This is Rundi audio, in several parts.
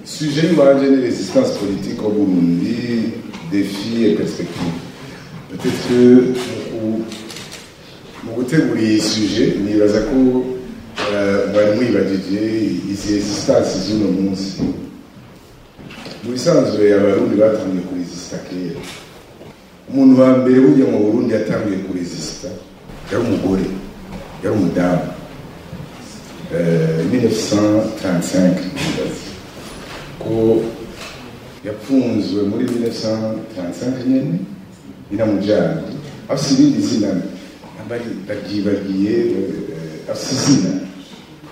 sujet de la résistance politique au Burundi, défis et perspectives. Peut-être que mon côté où les sujets, mais il y a izi resistance z'uno munsi mu bisanzwe abarundi batangiye kuresista kera. Umuntu wa mbere burya mu Burundi yatangiye kuresista yari umugore, yari umudamu 1935 ko yapfunzwe muri 1935 nyene inamujyana afite irindi zina baryibagiye afite izina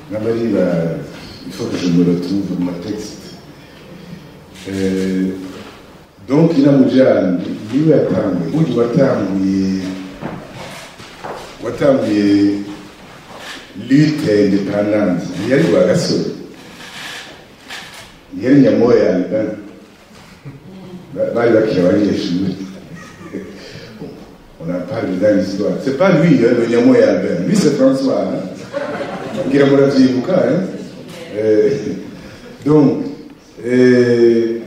il faut que je me retrouve dans ma texte. Donc il a mujane niwe yatanguye uyu watanguye lutte indépendante yari Rwagasore yari Nyamoya Albin bari bakiri abanyeshuri. On en parle dans l'histoire. C'est pas lui, hein, le Nyamoya Albin. Lui, c'est François. Qui a donc,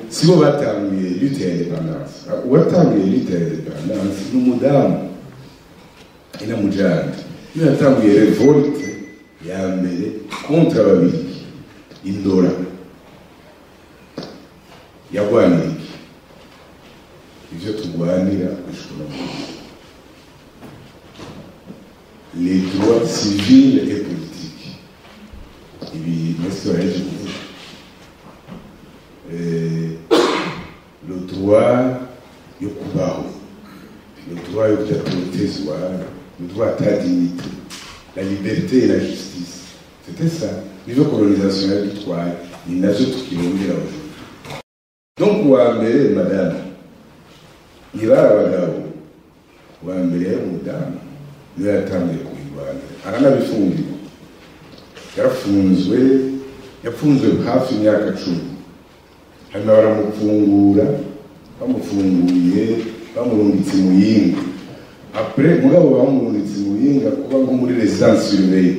si vous attendez lutte à l'indépendance, vous attendez lutte à l'indépendance, nous madame, il a mujane, nous attendons révolte, il y a un contre la vie, Indora, il y a quoi il y a tout les droits civils et politiques. Et puis, le droit de Kubaho, le droit de le droit à ta dignité, la liberté et la justice. C'était ça. Niveau colonisationnel du droit, il y a d'autres qui l'ont dit là aujourd'hui. Donc, madame, il va à Wagao, madame, nous attendons aranabifungiwe yafunzwe hafi imyaka 10 hanyuma baramufungura bamufunguye bamurungitse Muyinga après mugabo bamurungitse Muyinga kuba ngo muri résidence surveillée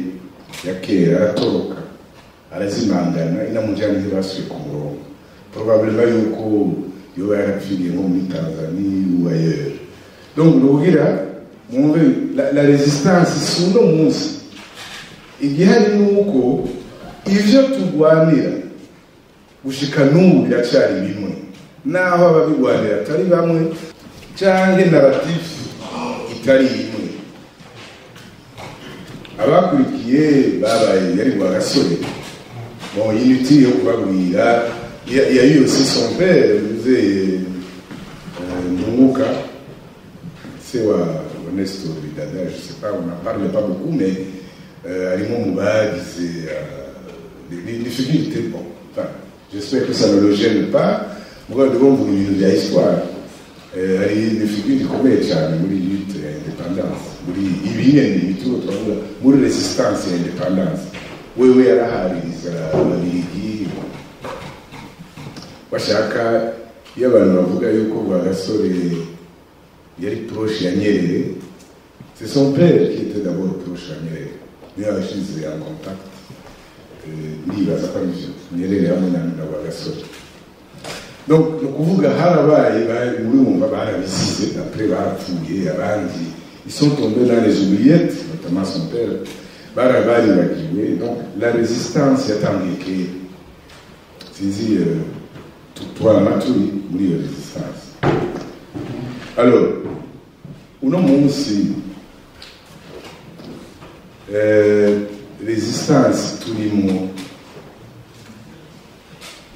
ya kera aratoroka arazimangana inamujyanye basuye ku murongo probablement yuko yoba yarapfiriye nko muri Tanzanie ou ailleurs. Donc nugira la résistance si uno munsi igihari nuko ivyo tugwanira gushika n'ubu biracyari bimwe naho ababigwanira atari bamwe canke narrative itari imwe. Abakurikiye babaye yari Rwagasore bon inutile yo kubabwira il y a eu aussi son père Ndunguka c'est Nestor Bidada, je ne sais pas, on n'en parle pas beaucoup, mais Alimon Moubad, les figures étaient bon. Enfin, j'espère que ça ne le gêne pas. Moi, devant vous dire de l'histoire. Les figures du commerce, les luttes et l'indépendance, il y a des autres, les résistance et l'indépendance. Oui, à la Harris, à la Ligi. Washaka, il y a un avocat qui il est proche à Nyerere. C'est son père qui était d'abord proche à Nyerere. Lui a été en contact. Lui, il a sa permission. Nyerere a mené à Rwagasore. Donc, le Kuvuga Harabaye, on va visiter, après, va fouiller, ils sont tombés dans les oubliettes, notamment son père. Barabaye va jouer. Donc, la résistance est américaine. C'est-à-dire, toi, la nature, oui, la résistance. Alors, uno munsi resistance turimo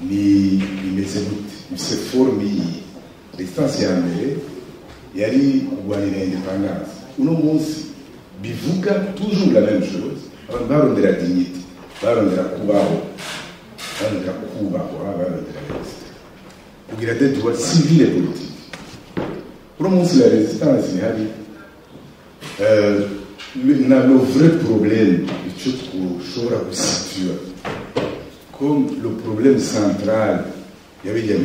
ni imeze gute se formi resistance ya mbere yari kugwanira independance. Uno munsi bivuga toujours la même chose, barondera dignité, barondera kubaho, barondera kugira des droits civils et politiques. Pour moi, la résistance, le vrai problème, c'est que je situe comme le problème central, il y avait le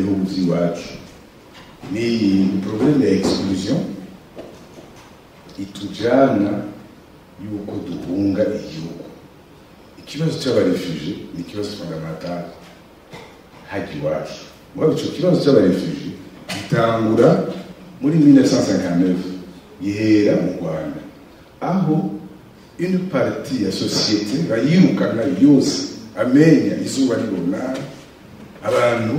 problème de l'exclusion, et tout jana, yuko duhunga igihugu. Ikibazo cy'abarefugee ni ikibazo fondamental. hajya iwacu mugabo ico kibazo c'abarefugie gitangura muri 1959 gihera mu Rwanda aho une partie ya société bayirukana yose amenya izuba ribona abantu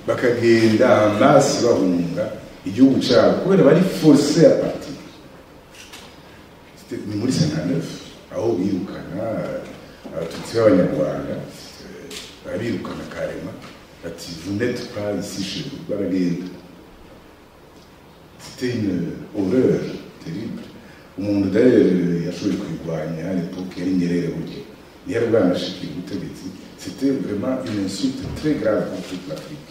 bakagenda amasi bahunga igihugu cyabo kubera bari forcé à partir ni muri 59 aho birukana abatutsi b'abanyarwanda babirukana karema ati vous n'êtes pas ici chez vous baragenda. C'était une horreur terrible. Umuntu d'ailleurs yashoboye kwirwanya à l'époque yari Nyerere burya yari bwanashikira ubutegetsi. C'était vraiment une insulte très grave pour toute l'Afrique.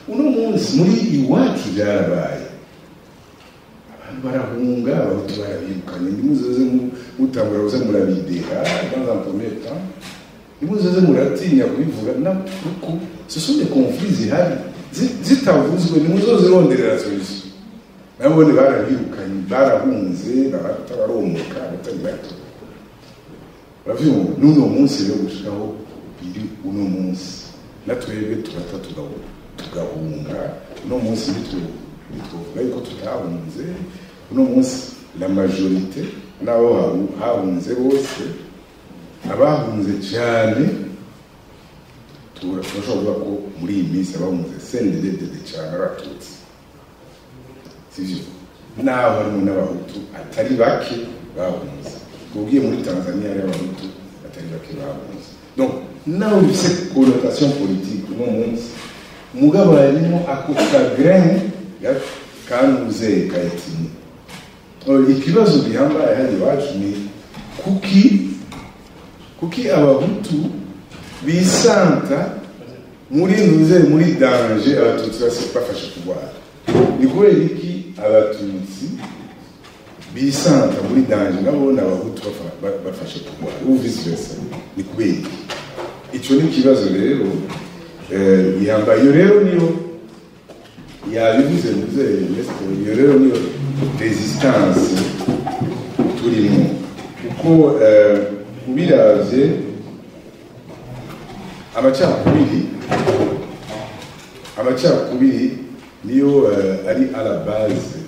Uno munsi muri iwacu byarabaye abantu barahunga abahutu barabirukanye ndimuzoze mutangura uza murabidera dans un premier temps ndimuzoze muratinya kubivuga na kuko ce sont des conflits zihari zitavuzwe ndimuzoze ronderera solution nabone barabirukanye barahunze batabaromoka batari bato bavyumva n'uno munsi rero gushikaho biri uno munsi natwebwe tugahunga uno munsi bitwovuga yuko tutahunze uno munsi la majorité nabo hahunze bose abahunze cyane turashobora kuvuga ko muri iyi minsi abahunze sendedede cyane abatutsi sivyo naho harimo n'abahutu atari bake bahunze ubwiye muri Tanzania hari abahutu atari bake bahunze donc naho bifite connotation politique uno munsi mugabo harimo ako kagren kanuze kayitini ikibazo gihambaye hali iwacu ni kuki abahutu bisanta muri danger abatutsi bafashe kurwara ni kubera iki abatutsi bisanta muri danger nabo n'abahutu bafashe kurwara ou vice versa ni kubera iki ico ni kibazo rero gihambaye iyo rero niyo yabivuze iyo rero niyo resistance turimo kuko ubiravye amacakubiri niyo ari à la base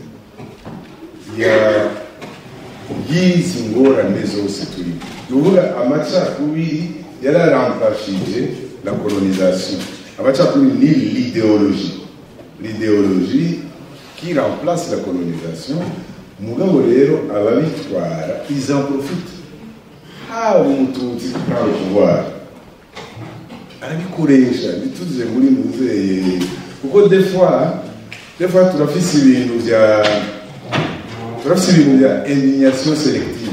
y'izi ngorane zose turimo nuvuga amacakubiri yararampashije la colonisation amacakubiri ni l'idéologie qui remplace la colonisation mugabo rero ababitwara ils en profitent haba umututsi ntawe kubara arabikoresha bituze muri muzeye kuko des fois turafise ibintu bya indignation sélective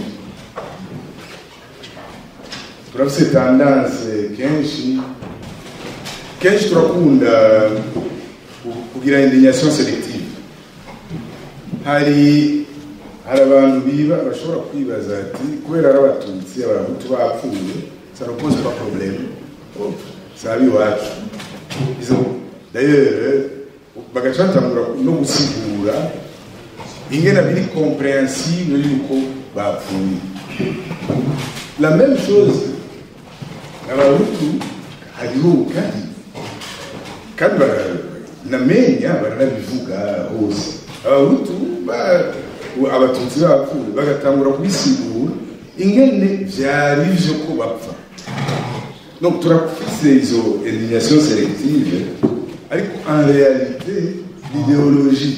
turafise tendance kenshi turakunda kugira indignation sélective hari abantu biba bashobora kwibaza ati kubera ari abatutsi abahutu bapfuye ça ne pose pas problème sabi wacu d'ailleurs bagacatangura no gusigura ingena biri compréhensible yuko bapfuye la même chose abahutu hariho kandi namenya baranabivuga hose abahutu abatutsi bapfuye bagatangura kubisigura ingene vyari vyo ko bapfa donc turafise izo indignation sélective ariko en réalité l'idéologie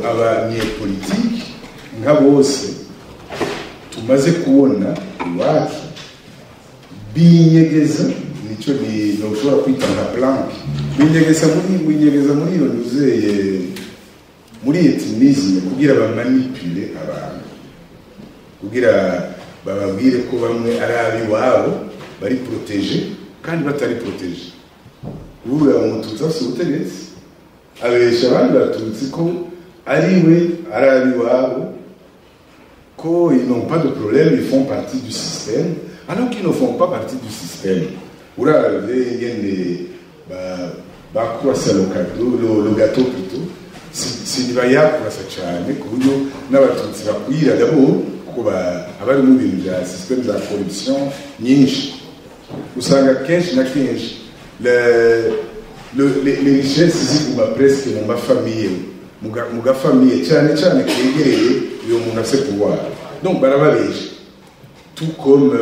abanyepolitike nka bose tumaze kubona iwacu binyegeza nico ushobora kwita nka plank binyegeza muri iyo nuzeye muri etinisme kugira bamanipule abantu kugira bababwire ko bamwe ari abiwabo bari protege kandi batari protege ubu umututsi afite ubutegetsi abesha abandi batutsi ko ariwe ari abiwabo ko ils n'ont pas de problème, ils font partie du système alors qu'ils ne font pas partie du système uravye yene bakurasa le gâteau plutôt sinibayakurasa cyane ku buryo n'abatutsi bakwira d'abord kuko abari mu bintu bya système za corruption nyinshi usanga kenshi na kenshi les richesses ziguma presque mu mafamiye mu gafamiye cyane cyane kegereye uyo muntu afite pouvoir. Donc barababesha tout comme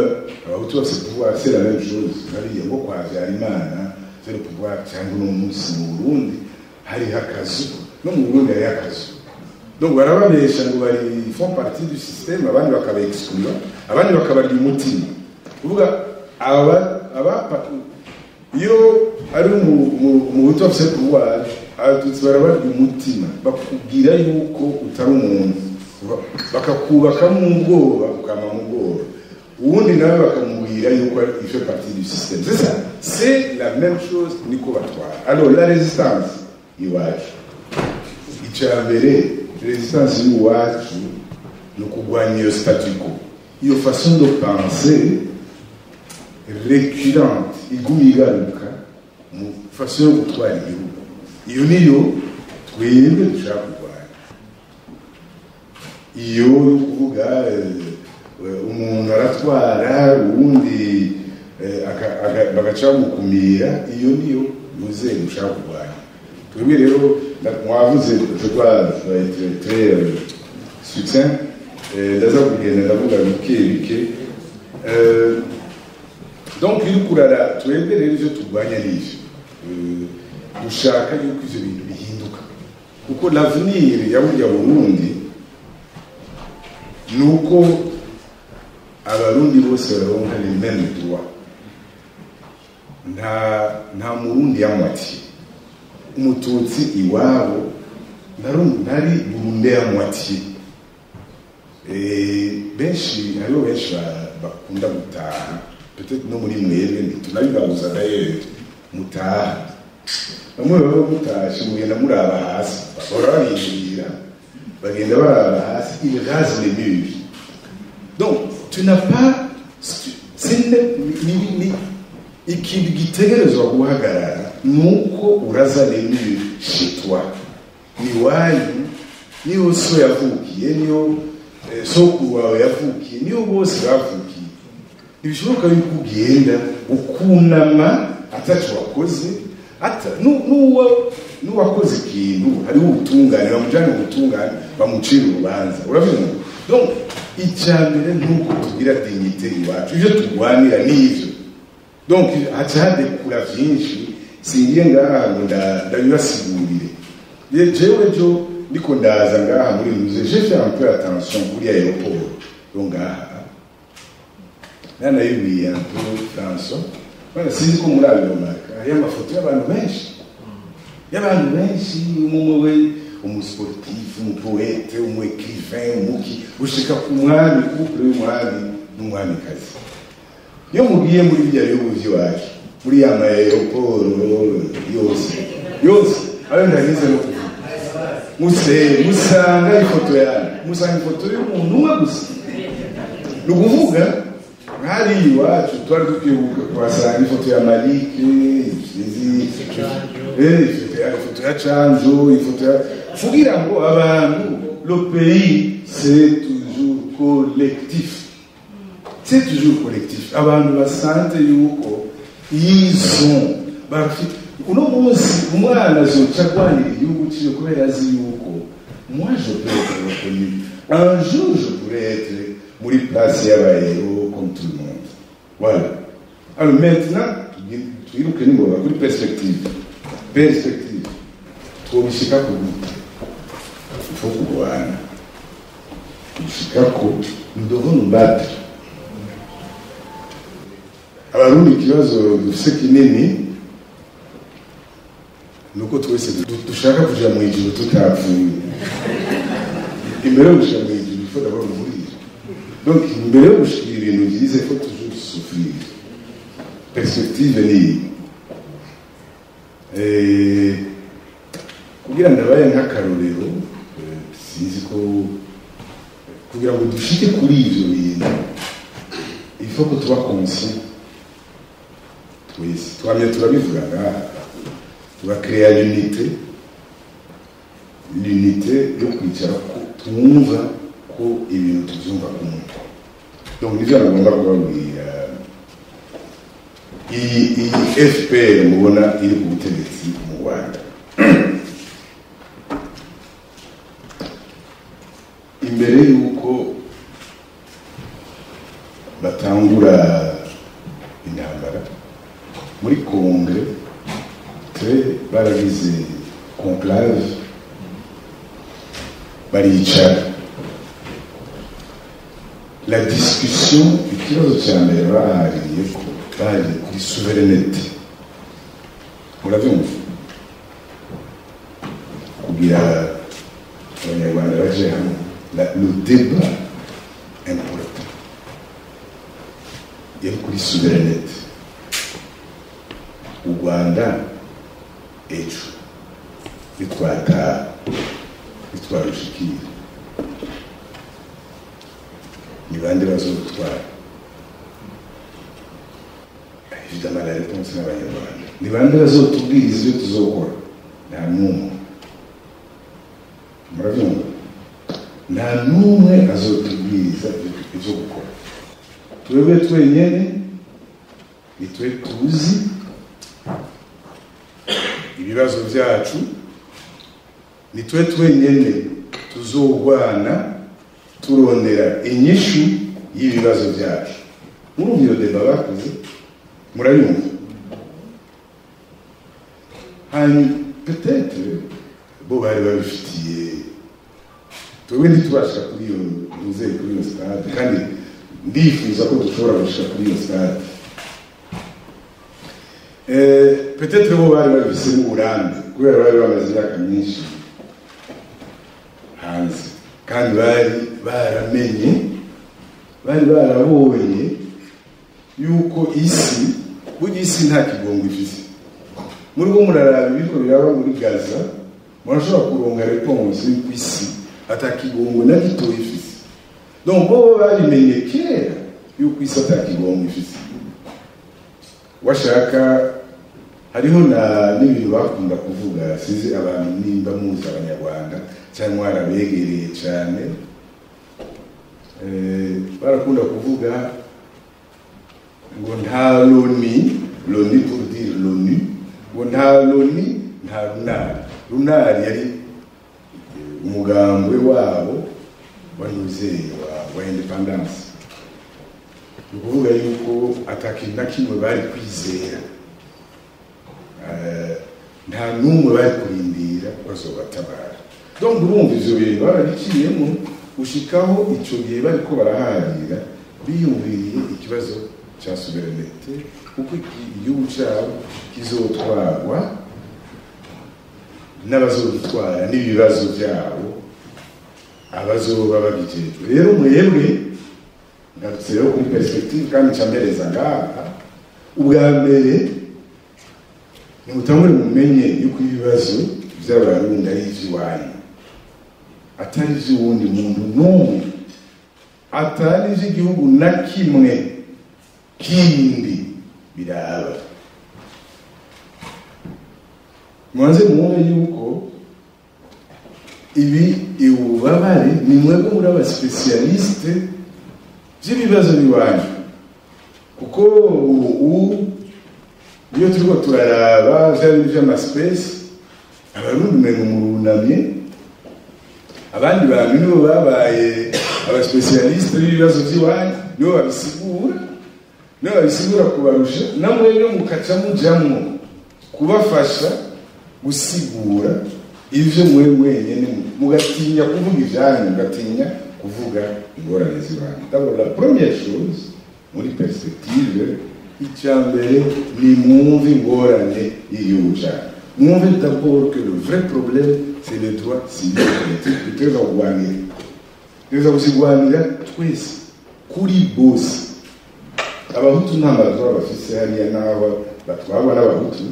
abahutu bafite pouvoir, c'est la même chose. Hariya ngo kwa Habyarimana c'est le pouvoir cyangwa no munsi mu Burundi hari hakazu no mu Burundi hari hakazu. Donc barababesha ngo bari font partie du système, abandi bakaba exclure, abandi bakaba umutima. Uvuga iyo ari mu buto afite pouvoir, abatutsi barabara umutima bakubwira yuko utari umuntu, bakakubaka mu bwoba ukama mu bwoba, ubundi nawe bakamubwira yuko il fait partie du système. C'est ça, c'est la même chose niko batwara. Alors la résistance iwacu, icyambere résistance iwacu no kugwanya iyo statu quo, iyo façon de penser récurrente iguma igaruka mu façon yo gutwara igihugu. Iyo niyo twebwe dushaka kurwanya. Iyo yo kuvuga umuntu aratwara ubundi bagaca gukumira, iyo niyo muze dushaka kurwanya. Twebwe rero mwavuze très succinct, ndaza kugenda ndavuga bike. Donc iri kurara twebwe rero ivyo turwanya n'ivyo dushaka yuko ivyo bintu bihinduka, kuko l'avenir ya Burundi nuko abarundi bose baronka les mêmes droits. nta murundi yamwatiye, umututsi iwabo nari Burundi yamwatiye. Benshi hariho benshi bakunda gutaha, peut-être no muri mwebwe tunabibabuza d'ailleurs mutaha, bamwe baba mutashe mugenda muraba hasi, bahora babinjira bagenda baraba hasi, ils rasent les murs. Donc tu n'as pas, ikintu gitegerezwa guhagarara nuko uraza les murs chez toi, ni wanyu, niyo so yavukiye, niyo sokuru wawe yavukiye, niyo bose bavukiye. Ibishoboka yuko ugenda ukunama atacu wakoze, n'uwakoze ikintu hariho ubutungane, bamujyana ubutungane bamucira urubanza. Urabibona? Donc icyambere nuko tugira dignité iwacu, ibyo turwanira n'ivyo. Donc haca hadekura vyinshi, singiye ngaha ngo ndabibasigurire. Jewe jo ndiko ndaza ngaha muri muze, j'ai fait un peu attention kuri aéroport yo ngaha. Nana yubiye un peu François, voilà, sinzi ko muri abiromaka hariyo amafoto y'abantu benshi, umwe umusportif, umupoete, umuécrivain, umuki gushika ku mwami, couple y'umwami n'umwamikazi. Iyo mugiye muri bya bihugu by'iwacu, muri ya aéroport yose ayo ndagize no musanga ifoto y'umuntu umwe gusa. Ni ukuvuga hari iwacu twari dukwibuka kuhasanga ifoto ya Malike, ifoto ya Canjo, ifoto ya kugira ngo abantu, le pays c'est toujours collectif. C'est toujours collectif. Abantu basante yuko yizo bafite uno munsi umwana azoca kwanira igihugu cyo kubera azi yuko moi je peux être reconnu. Un jour je pourrais être muri place y'abayero comme tout le monde. Voilà. Alors maintenant twiruke n'ingoga kuri perspective twobishika ku gute, il faut kurwana bishika ko nous devons nous battre. Abarundi ikibazo dufise kinini nuko twese dushaka kuja mu ijuru tutapfuye. Imbere yo gushika mu ijuru il faut d'abord mourir. Donc imbere yo gushika ibintu byiza il faut toujours souffrir. Perspective ni kugira ndabaye nk'akarorero, sinzi ko kugira ngo dushike kuri ivyo bintu il faut que tuba conscient. Twese twamye turabivuga ngaha, tugakrea l'unité yo kwicara ko twumva ko ibintu tuvyumva kumwe. Donc nivyo nagomba kubabwira iyi FPR mubona iri ku butegetsi mu Rwanda imbere yuko batangura intambara muri Kongre baragize conclave baricara la discussion ikibazo cya mbere bahariye ko bari kuri souveraineté murabyumva kugira abanyarwanda baje hamwe le débat important yari kuri souveraineté u Rwanda ejo bitwarushikira ni bande bazotwara évidemment la réponse n'abanyarwanda ni bande bazotubwiriza ibyo tuzokora nta n'umwe murabyumva nta n'umwe azotubwiriza ibyo gukora twebwe twenyene ni twe tuzi ibibazo byacu ni twe twenyene tuzogwana turondera inyishu y'ibibazo byacu muri iyo deba bakoze murayumva hanyuma peut-être bo bari babifitiye twebwe ntitubasha kuri iyo stade kandi ndifuza ko dushobora gushika kuri iyo stade peut-être bo bari babifise uburambe kubera bari bamaze imyaka myinshi hanze kandi bari barabonye yuko burya isi nta kigongo ifise muri bwo muraraba ibiko biraba muri Gaza murashobora kuronga réponse y'uko isi atakigongo na gito ifise donc bo babimenye kera yuko isi atakigongo ifise washaka hariho n'ibintu bakunda kuvuga sizi abantu nimba muzi abanyarwanda cyangwa arabegereye cyane barakunda kuvuga ngo nta loni pour dire l'ONU ngo nta loni nta runari yari umugambwe wabo wanyuze wa independence ni ukuvuga yuko atakintu na kimwe bari kwizera nta n'umwe bari kurindira bazobatabara donc urumva ivyo bintu barabiciyemo gushikaho ico gihe bariko baraharira biyumviriye ikibazo cya souveraineté kuko igihugu cyabo kizotwarwa n'abazogitwara n'ibibazo byabo abazoba babijejwe rero mwebwe ngarutse rero kuri perspective kandi cambereza ngaha ubwa mbere nimutangure mumenye yuko ibibazo by'abarundi ari ivy'iwanyu atari ivy'uwundi muntu n'umwe atari ivy'igihugu na kimwe kindi biraba mwanze muone yuko ububabare ni mwebwe muri abaspecialiste by'ibibazo biwanyu kuko iyo turiko turaraba vy'amaspesi abarundi mwenye murunamye abandi bantu nibo babaye abaspecialiste b'ibibazo by'iwanyu nibo babisigura kubarusha namwe rero mukaca mujamwo kubafasha gusigura ivyo mwenyene mugatinya kuvuga ivyanyu mugatinya kuvuga ingorane z'iwanyu d'abord la première chose muri perspective icyambere ni mwumve ingorane y'igihugu cyacu mwumve d'abord que le vrai problème c'est les droits civils et politiques tuza kuzigwanira twese kuri bose abahutu nta madroit bafise hariya n'abo batwarwa n'abahutu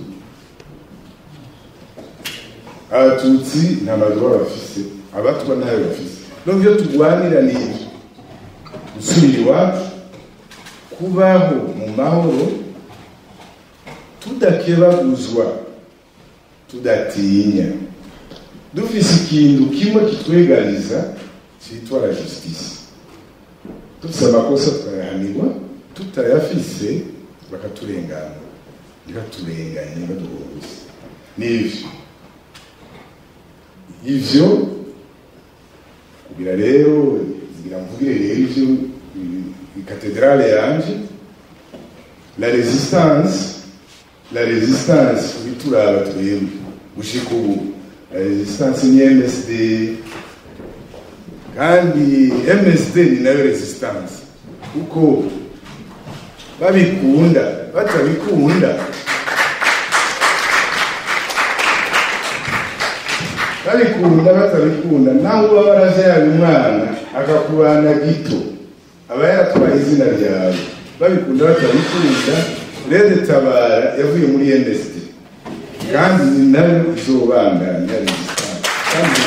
abatutsi nta madroit bafise abatwa ntayo bafise donc iyo tugwanira n'ibyo gusubira iwacu kubaho mu mahoro tudakebaguzwa tudatinya dufise ikintu kimwe kitwegariza cyitwa la justice dufise amakosa tukayahanirwa tutayafise bakaturengana ntibaturenganye baduhuze ivyo kugira rero zigira mvugire rero ivyo katedrale yanje la résistance kubituraba twebwe gushika ubu la résistance ni MSD kandi MSD ni nayo resistance kuko babikunda batabikunda naho baba baravyaye umwana akakubana gito aba yaratwaye izina ryawe babikunda batabikunda rede tabara yavuye muri MSD kandi ni nayo izobandanya resistance kandi